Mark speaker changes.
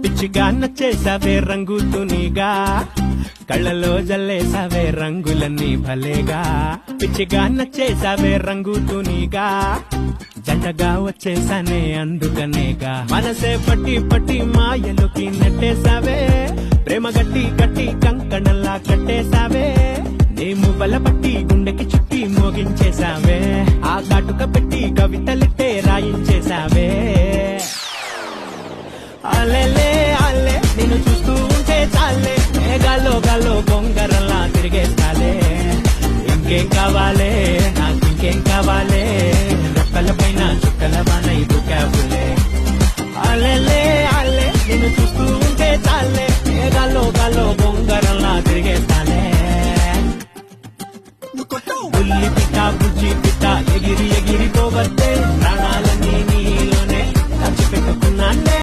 Speaker 1: పిచ్చిగా నచ్చేసావే రంగు తునిగా, కళ్ళలో జల్లేసావే రంగులన్నీ భలేగా. పిచ్చిగా నచ్చేసావే రంగు తునిగా, జంటగా వచ్చేసానే అందుకనేగా. మనసే పట్టి పట్టి మాయలోకి నెట్టేసావే, ప్రేమ గట్టి గట్టి కంకణల్లా కట్టేసావే. నేము బలపట్టి గుండెకి చుట్టి మోగించేసావే, ఆ కాటుక పెట్టి కవితలిట్టే రాయించేసావే. అలెలే అల్లే నిన్ను చూస్తూ ఉంటే చాలే, మేఘాల్లో గాల్లో బొంగరల్లా తిరిగేస్తాలే. ఇంకేం కావాలే నాకు ఇంకేం కావాలే, రెక్కల పైన చుక్కల బానై దూకావులే. అలెలే అల్లే నిన్ను చూస్తూ ఉంటే చాలే, మేఘాల్లో గాల్లో బొంగరల్లా తిరిగేస్తాలే. బుల్లి పిట్ట బుజ్జి పిట్ట ఎగిరి ఎగిరిపోవద్దే, ప్రాణాలన్నీ నీలోనే దాచిపెట్టుకున్నానే.